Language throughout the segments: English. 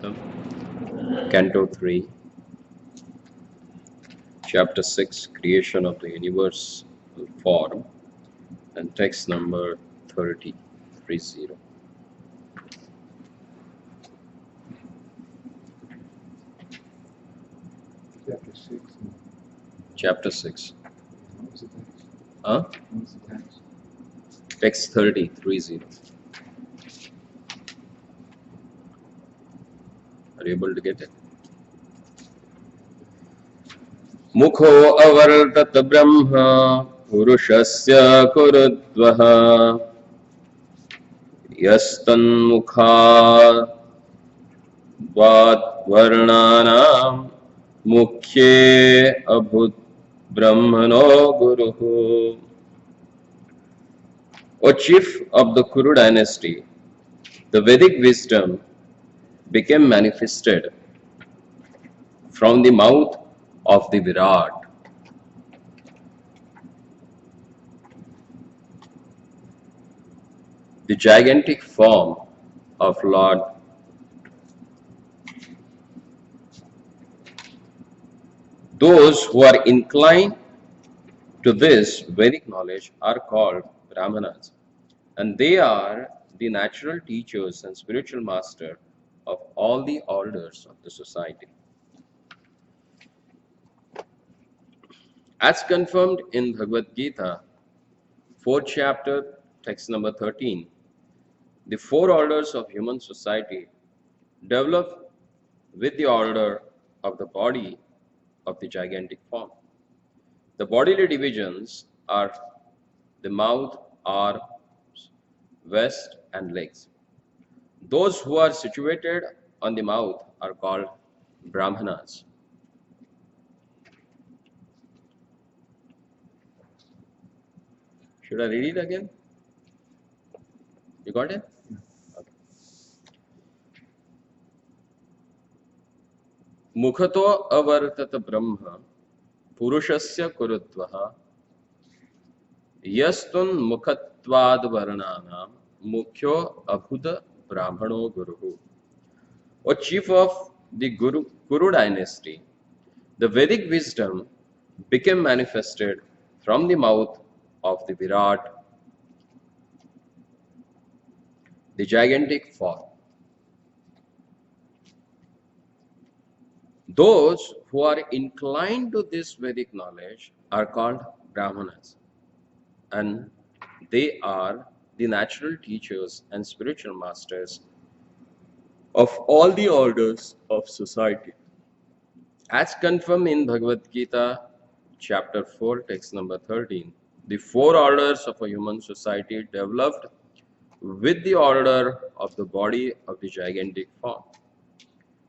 Govindabhakta, Canto 3, Chapter 6, Creation of the Universe Form, and text number 30. Chapter 6. Chapter 6. What was the text? Huh? What was the text? Text 30. Are you able to get it? Mukho avartat brahma purushasya kurudvaha yastanmukha Vat varnanam mukhye abhut brahmano guruhu. O chief of the Kuru dynasty, the Vedic wisdom became manifested from the mouth of the Virat. The gigantic form of Lord. Those who are inclined to this Vedic knowledge are called Brahmanas, and they are the natural teachers and spiritual master of all the orders of the society. As confirmed in Bhagavad Gita, 4th chapter, text number 13, the four orders of human society develop with the order of the body of the gigantic form. The bodily divisions are the mouth, arms, waist, and legs. Those who are situated on the mouth are called Brahmanas. Should I read it again? You got it? Okay. Mukhato avartat brahma purushasya kurudvaha yastun mukhatvad varnanam mukhyo abhuta brahmano guruhu. O chief of the Kuru dynasty, the Vedic wisdom became manifested from the mouth of the Virat, the gigantic form. Those who are inclined to this Vedic knowledge are called Brahmanas, and they are the natural teachers and spiritual masters of all the orders of society. As confirmed in Bhagavad Gita, chapter 4, text number 13, the four orders of a human society developed with the order of the body of the gigantic form.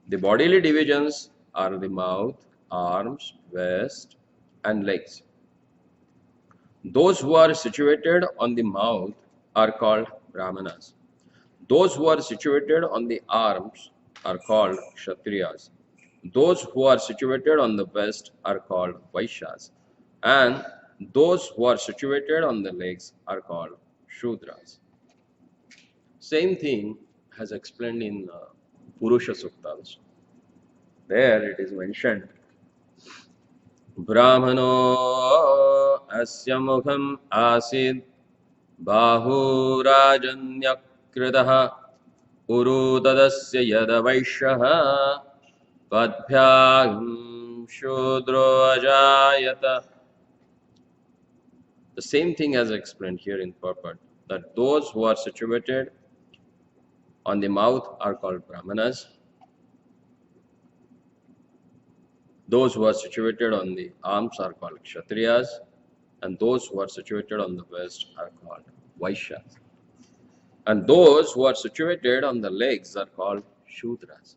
The bodily divisions are the mouth, arms, waist, and legs. Those who are situated on the mouth are called Brahmanas. Those who are situated on the arms are called Kshatriyas. Those who are situated on the waist are called Vaishyas. And those who are situated on the legs are called Shudras. Same thing has explained in Purusha Sukta also. There it is mentioned, Brahmano asya mukham asid bahurajanyakridaha urudadasya yadavaishyaha padbhyam shudro ajayata. The same thing as explained here in purport, that those who are situated on the mouth are called Brahmanas. Those who are situated on the arms are called Kshatriyas, and those who are situated on the waist are called Vaishyas. And those who are situated on the legs are called Shudras.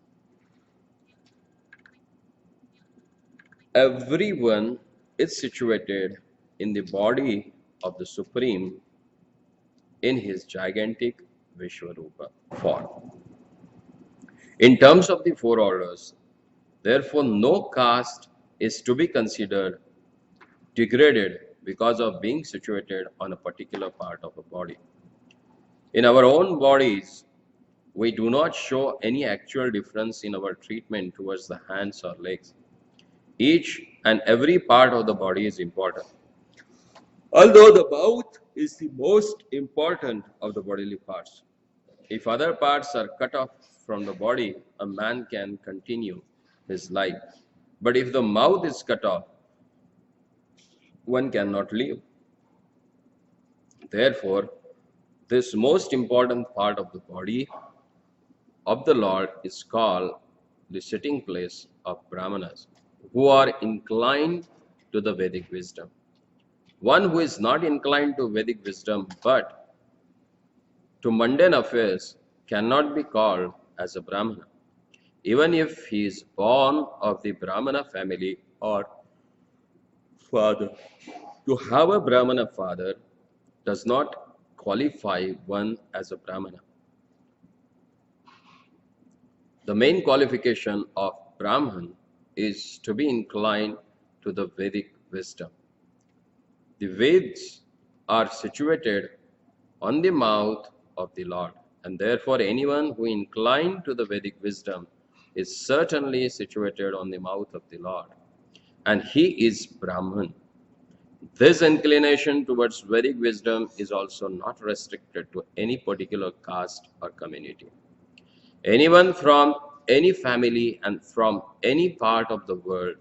Everyone is situated in the body of the Supreme in his gigantic Vishwarupa form. In terms of the four orders, therefore, no caste is to be considered degraded because of being situated on a particular part of a body. In our own bodies, We do not show any actual difference in our treatment towards the hands or legs. Each and every part of the body is important. Although the mouth is the most important of the bodily parts. If other parts are cut off from the body, a man can continue his life. But if the mouth is cut off, one cannot live. Therefore, this most important part of the body of the Lord is called the sitting place of Brahmanas, who are inclined to the Vedic wisdom. One who is not inclined to Vedic wisdom but to mundane affairs cannot be called as a Brahmana, even if he is born of the Brahmana family or father. To have a Brahmana father does not qualify one as a Brahmana. The main qualification of Brahman is to be inclined to the Vedic wisdom. The Vedas are situated on the mouth of the Lord, and therefore anyone who inclined to the Vedic wisdom is certainly situated on the mouth of the Lord, and he is Brahman. This inclination towards Vedic wisdom is also not restricted to any particular caste or community. Anyone from any family and from any part of the world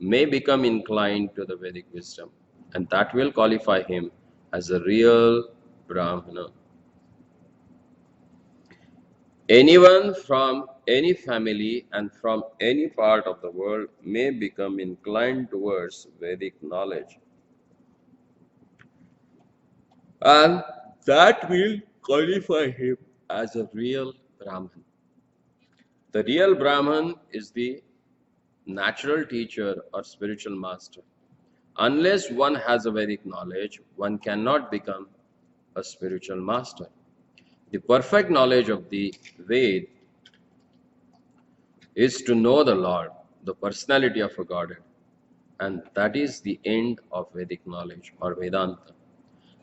may become inclined to the Vedic wisdom, and that will qualify him as a real Brahmana. Anyone from any family and from any part of the world may become inclined towards Vedic knowledge, and that will qualify him as a real Brahman. The real Brahman is the natural teacher or spiritual master. Unless one has a Vedic knowledge, one cannot become a spiritual master. The perfect knowledge of the Ved is to know the Lord, the personality of a Godhead, and that is the end of Vedic knowledge or Vedanta.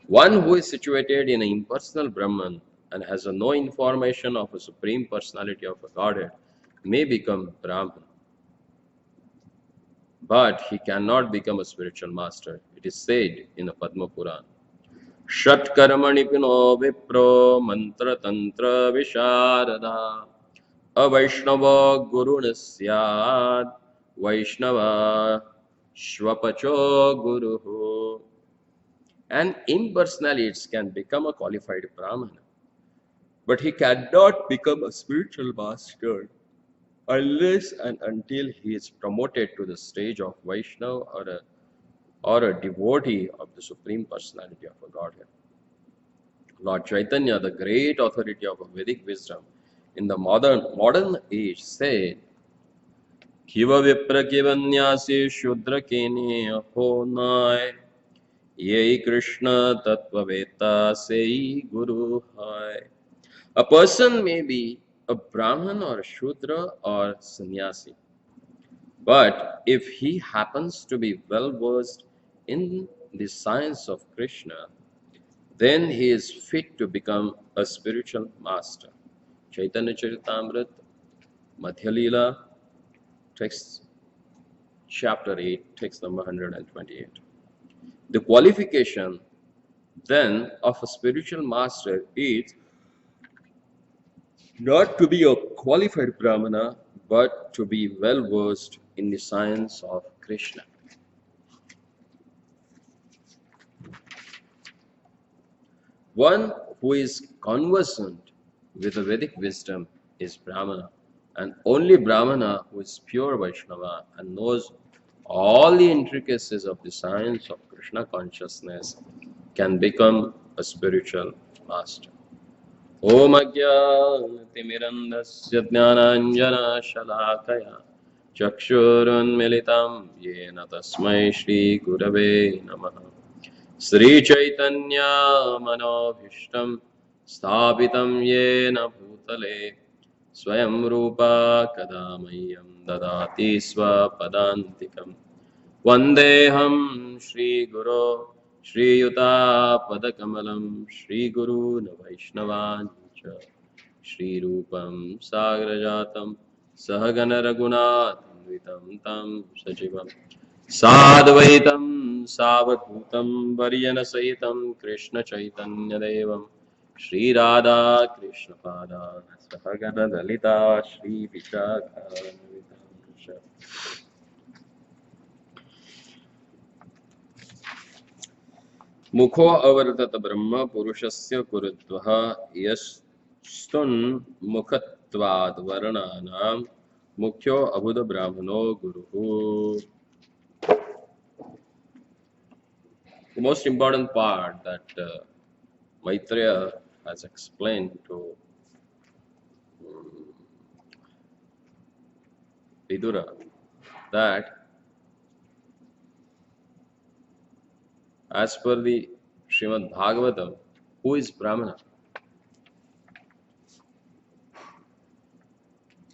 One who is situated in an impersonal Brahman and has no information of a supreme personality of a Godhead may become Brahman, but he cannot become a spiritual master. It is said in the Padma Purana. Shatkarmani pino vipro mantra tantra visharada avaishnava gurunasyad vaishnava shvapacho guruhu. And impersonalities can become a qualified Brahmana, but he cannot become a spiritual master unless and until he is promoted to the stage of Vaishnava or a devotee of the Supreme Personality of a Godhead. Lord Chaitanya, the great authority of Vedic wisdom in the modern age, said, Kiva vipra kivanyasi shudra kene aho nai Yei Krishna Tattva Veta Sei Guru Hai. A person may be a Brahman or a Shudra or sannyasi, but if he happens to be well versed in the science of Krishna, then he is fit to become a spiritual master. Chaitanya Charitamrita, Madhya Leela, text chapter 8, text number 128. The qualification then of a spiritual master is not to be a qualified Brahmana, but to be well versed in the science of Krishna. One who is conversant with the Vedic wisdom is Brahmana, and only Brahmana who is pure Vaishnava and knows all the intricacies of the science of Krishna consciousness can become a spiritual master. Om Ajnanatimirandasya Jnananjana-shalakaya Chakshurunmilitam Yena Tasmai Shri Gurave Namaha Sri Chaitanya Manobhishtam Sthapitam Yena Bhutale Swayam Rupa Kadamayam Dadati Swapadantikam Vandeham Shri Guru Shri Yuta Padakamalam Shri Guru Vaishnavancha Shri Rupam Sagrajatam Sahagana Raghunatham Tam Sajivam Sadvaitam Savadhutam Varyana Sahitam Krishna Chaitanya Devam Shri Radha Krishna Pada Sahagana Dalita Shri Vishakha मुखो अवर्तत ब्रह्म पुरुषस्य कुरुद्वः यस्तुन्मुखत्वाद् वर्णानां मुख्यो अबुध ब्राह्मणो गुरुः. The most important part that Maitreya has explained to Vidura, that as per the Srimad Bhagavatam, who is Brahmana?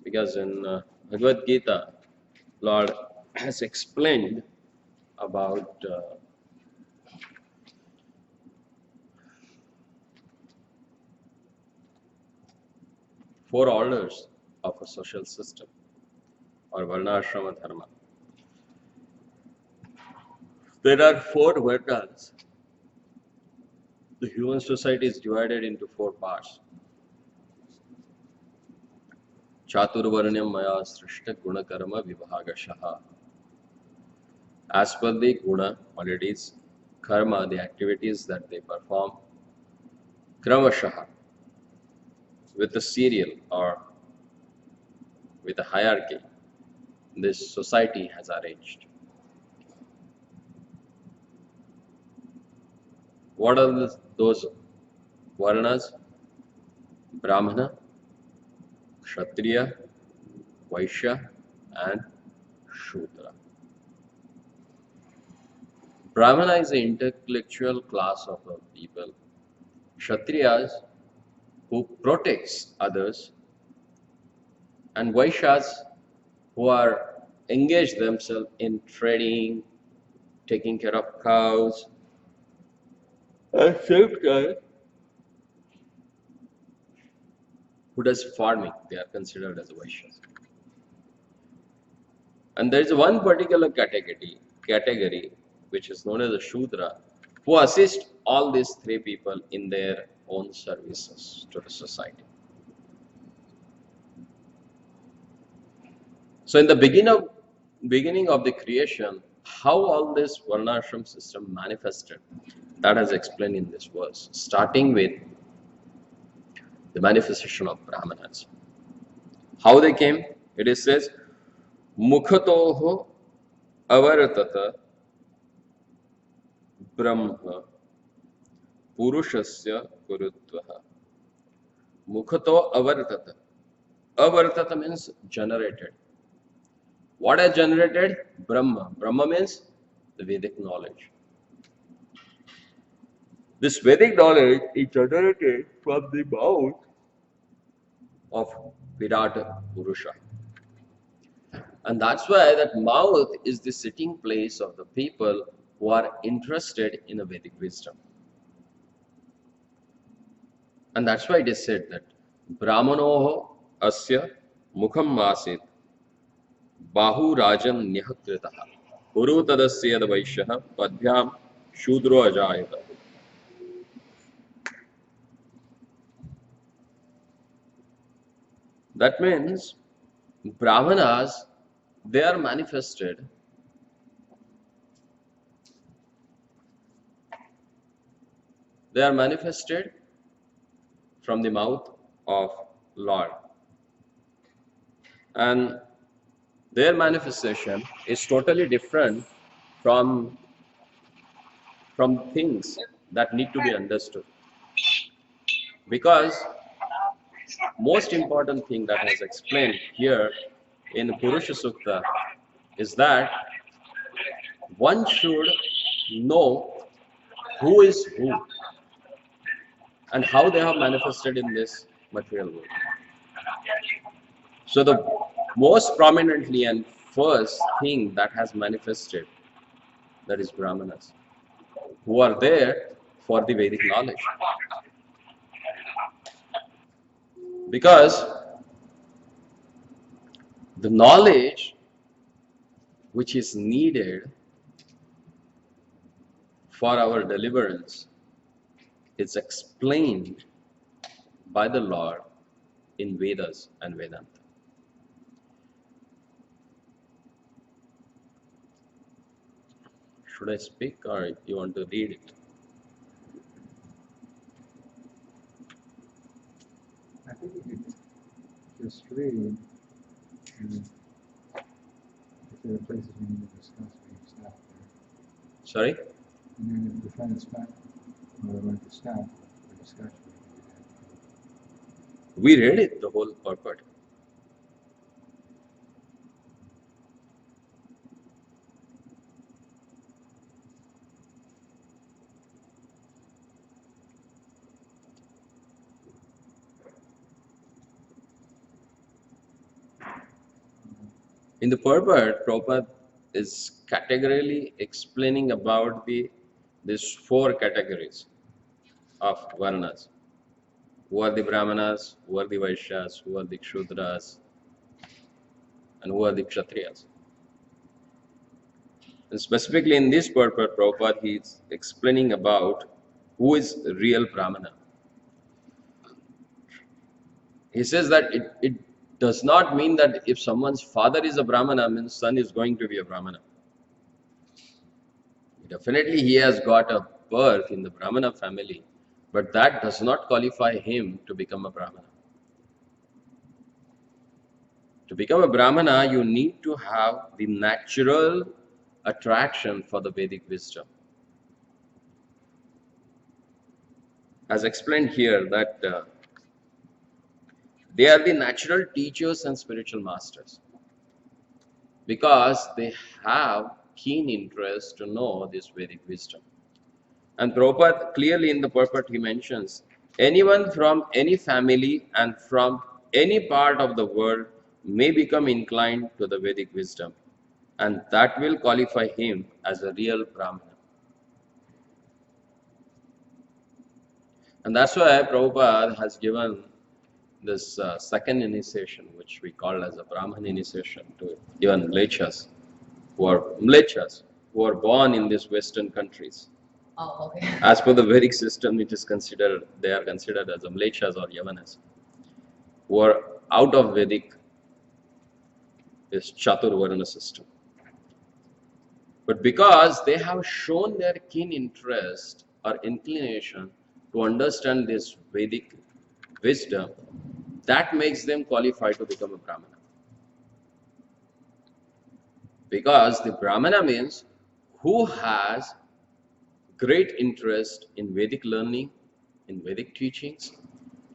Because in Bhagavad Gita, Lord has explained about four orders of a social system, or Varnashrama Dharma. There are four Varnas. The human society is divided into four parts. Chaturvarnyam maya srishta guna karma vibhagashaha. As per the guna, qualities, karma, the activities that they perform, kramashaha, with a serial or with a hierarchy, this society has arranged. What are those Varnas? Brahmana, Kshatriya, Vaishya, and Shudra. Brahmana is the intellectual class of the people. Kshatriyas, who protects others, and Vaishyas, who are engaged themselves in trading, taking care of cows, and same time, who does farming. They are considered as Vaishyas. And there is one particular category which is known as a Shudra, who assist all these three people in their own services to the society. So in the beginning of the creation, how all this Varnashram system manifested, that is explained in this verse, starting with the manifestation of Brahmanas. How they came? It says, Mukhatoho avartata brahma purushasya kurutvaha. Mukhato avartata. Avartata means generated. What has generated? Brahma. Brahma means the Vedic knowledge. This Vedic knowledge is generated from the mouth of Virat Purusha. And that's why that mouth is the sitting place of the people who are interested in the Vedic wisdom. And that's why it is said that Brahmanoho asya mukham masit bahu rajan nyahakritaha guru tadasya vaishyaha padhyam shudro ajayata. That means Brahmanas, they are manifested from the mouth of Lord. And their manifestation is totally different from things that need to be understood. Because most important thing that is explained here in Purusha Sukta is that one should know who is who and how they have manifested in this material world. So the most prominently and first thing that has manifested, that is Brahmanas, who are there for the Vedic knowledge. Because the knowledge which is needed for our deliverance is explained by the Lord in Vedas and Vedanta. Should I speak or you want to read it? I think you could just read, and if there are places we need to discuss, we can stop there. Sorry? And then if we find a spot where we want to stop for discussion, we can do that. We read it, the whole purport. In the purport, Prabhupada is categorically explaining about these four categories of varnas. Who are the Brahmanas, who are the Vaishyas, who are the Kshudras, and who are the Kshatriyas. And specifically in this purport, Prabhupada he is explaining about who is real Brahmana. He says that it does not mean that if someone's father is a Brahmana, means son is going to be a Brahmana. Definitely he has got a birth in the Brahmana family, but that does not qualify him to become a Brahmana. To become a Brahmana, you need to have the natural attraction for the Vedic wisdom. As explained here, that they are the natural teachers and spiritual masters because they have keen interest to know this Vedic wisdom. And Prabhupada clearly in the purport he mentions, anyone from any family and from any part of the world may become inclined to the Vedic wisdom, and that will qualify him as a real Brahmana. And that's why Prabhupada has given this second initiation, which we call as a Brahman initiation, to even mlechas, who are born in these Western countries. Oh, okay. As per the Vedic system, they are considered as mlechas or yavanas, who are out of Vedic, this Chaturvarna system. But because they have shown their keen interest or inclination to understand this Vedic wisdom, that makes them qualified to become a Brahmana. Because the Brahmana means who has great interest in Vedic learning, in Vedic teachings,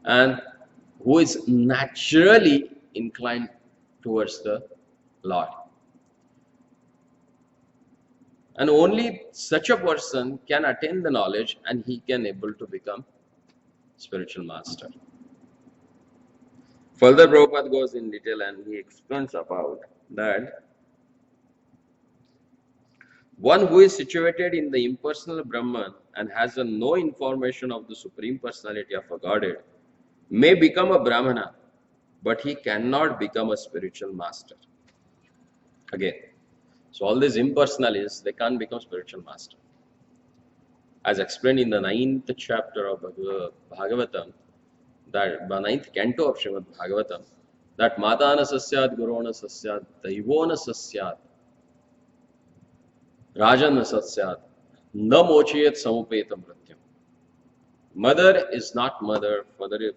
and who is naturally inclined towards the Lord. And only such a person can attain the knowledge and he can able to become spiritual master. Further, Prabhupada goes in detail and he explains about that one who is situated in the impersonal Brahman and has no information of the Supreme Personality of a Godhead may become a Brahmana, but he cannot become a spiritual master. Again, so all these impersonalists, they can't become spiritual master. As explained in the 9th chapter of Bhagavatam, that 9th canto of Srimad Bhagavatam, that Matana Sasyat, Gurona Sasyat, Daivona Sasyat, Rajana Sasyat, Na Mochiyat Samupetam Pratyam. Mother is not mother,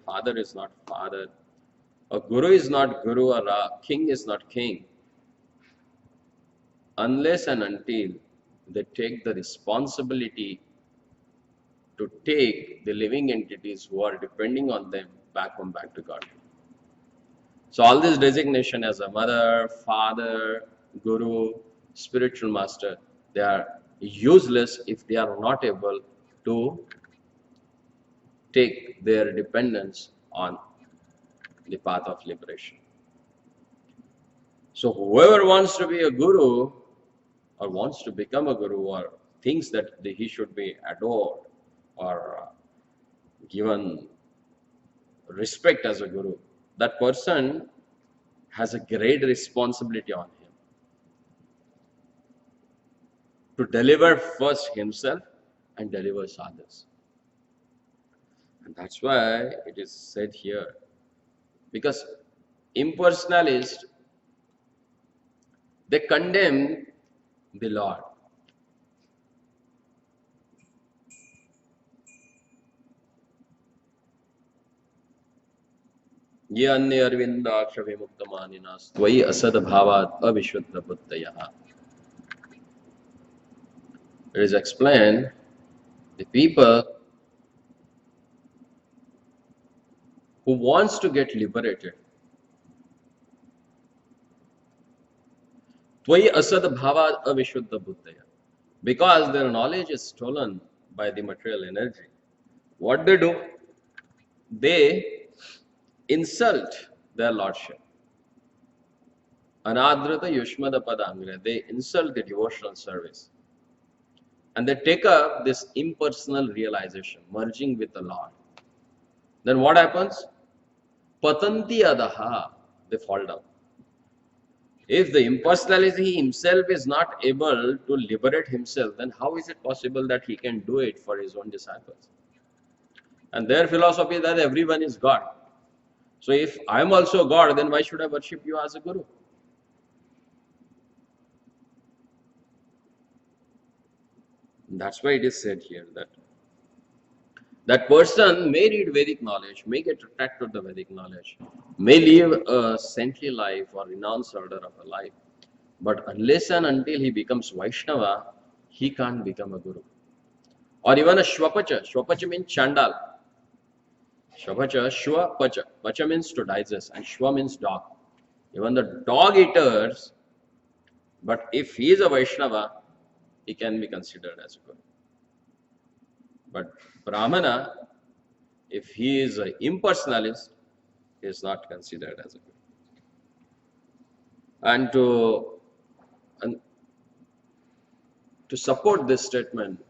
father is not father, a guru is not guru, a king is not king, unless and until they take the responsibility to take the living entities who are depending on them back to God. So all this designation as a mother, father, guru, spiritual master, they are useless if they are not able to take their dependence on the path of liberation. So whoever wants to be a guru or wants to become a guru or thinks that he should be adored or given respect as a guru, that person has a great responsibility on him to deliver first himself and delivers others. And that's why it is said here, because impersonalists, they condemn the Lord. ये अन्य अरविंदाक्ष विमुक्तमानिनास् त्वयि Asad भावात् अविशुद्ध बुद्धयः. It is explained, the people who wants to get liberated, त्वयि Asad भावात् अविशुद्ध बुद्धयः, because their knowledge is stolen by the material energy. What they do? They insult their lordship. Anadrata yushmada padangre, they insult the devotional service. And they take up this impersonal realization, merging with the Lord. Then what happens? Patanti adaha, they fall down. If the impersonality himself is not able to liberate himself, then how is it possible that he can do it for his own disciples? And their philosophy is that everyone is God. So if I am also God, then why should I worship you as a guru? That's why it is said here that that person may read Vedic knowledge, may get attracted to the Vedic knowledge, may live a saintly life or renounced order of a life, but unless and until he becomes Vaishnava, he can't become a guru. Or even a Shwapacha. Shwapacha means Chandal. Shwapacha, Shwapacha. Pacha means to digest, and Shwa means dog. Even the dog eaters, but if he is a Vaishnava, he can be considered as a guru. But Brahmana, if he is an impersonalist, he is not considered as a guru. And to support this statement,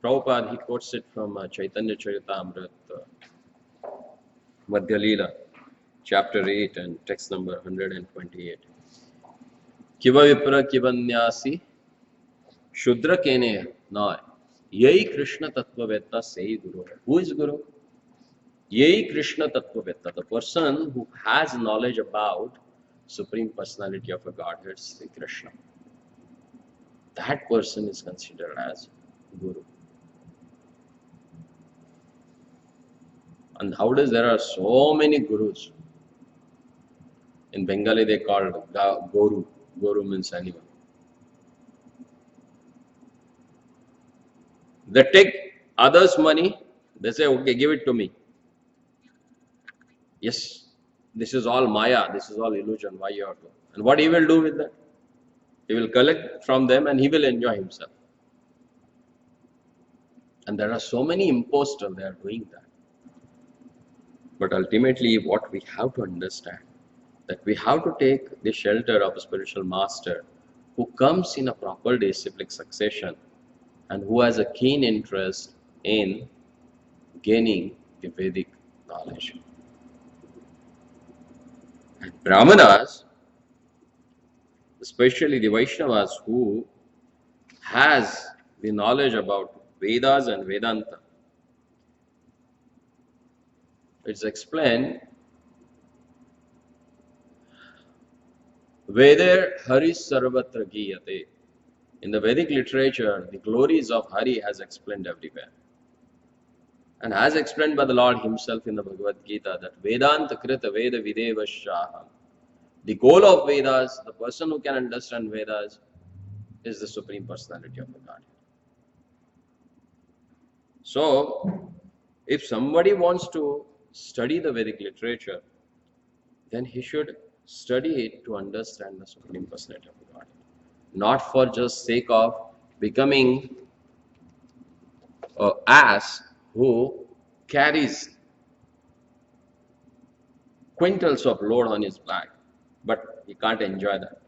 Prabhupada, he quotes it from Chaitanya Charitamrita, Madhya Leela, chapter 8 and text number 128. Kiva vipra kivanyasi shudra kene na yai Krishna tattva vetta sei guru. Who is guru? Yai Krishna tattva vetta, the person who has knowledge about Supreme Personality of a Godhead, Sri Krishna. That person is considered as guru. And nowadays there are so many gurus. In Bengali they call it Guru. Guru means animal. They take others' money, they say, okay, give it to me. Yes, this is all Maya, this is all illusion, why you have to? And what he will do with that? He will collect from them and he will enjoy himself. And there are so many imposters, they are doing that. But ultimately, what we have to understand, that we have to take the shelter of a spiritual master who comes in a proper disciplic succession and who has a keen interest in gaining the Vedic knowledge. And Brahmanas, especially the Vaishnavas who has the knowledge about Vedas and Vedanta, it's explained, Veder Hari Sarvatra Giyate. In the Vedic literature, the glories of Hari has explained everywhere. And as explained by the Lord himself in the Bhagavad Gita, that Vedanta Krita Veda Videva Shaham. The goal of Vedas, the person who can understand Vedas, is the Supreme Personality of the Godhead. So, if somebody wants to study the Vedic literature, then he should study it to understand the Supreme Personality of the Godhead. Not for just sake of becoming an ass who carries quintals of load on his back, but he can't enjoy that.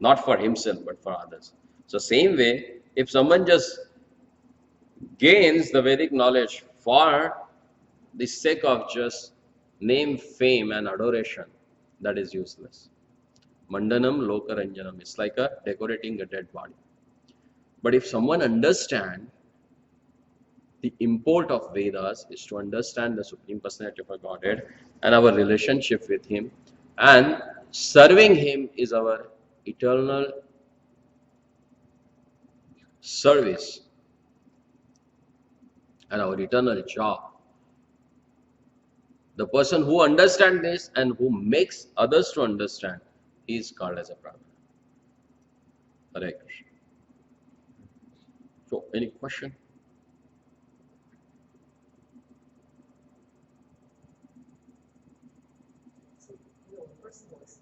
Not for himself, but for others. So same way, if someone just gains the Vedic knowledge for the sake of just name, fame, and adoration, that is useless. Mandanam lokaranjanam is like a decorating a dead body. But if someone understands the import of Vedas is to understand the Supreme Personality of our Godhead and our relationship with Him, and serving Him is our eternal service and our eternal job. The person who understands this and who makes others to understand, he is called as a Brahmana. Hare Krishna. So, any question? So, personalists,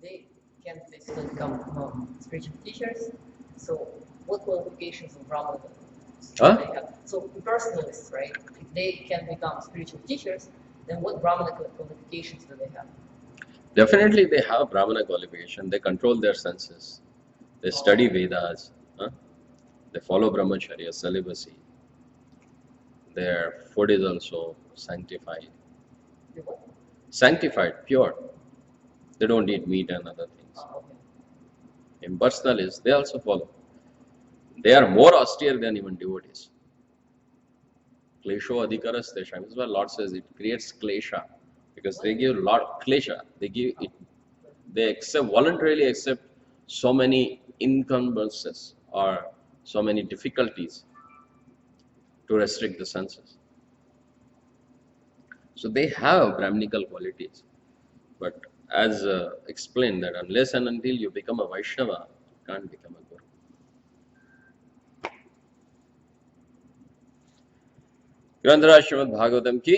they can basically become spiritual teachers. So, what qualifications of Brahmana do Huh? they have? So, personalists, right? If they can become spiritual teachers, then what Brahmana qualifications do they have? Definitely, they have Brahmana qualification. They control their senses. They study Vedas. Huh? They follow brahmacharya, celibacy. Their food is also sanctified. The what? Sanctified, pure. They don't eat meat and other things. Okay. Impersonalists, they also follow. They are more austere than even devotees. Klesho adhikaras tesham. This is why Lord says it creates klesha. Because they give a lot of klesha. They give it, they voluntarily accept so many encumbrances or so many difficulties to restrict the senses. So they have Brahminical qualities. But as explained, that unless and until you become a Vaishnava, you can't become a Guru. ग्रंथराज Shrimad Bhagavatam की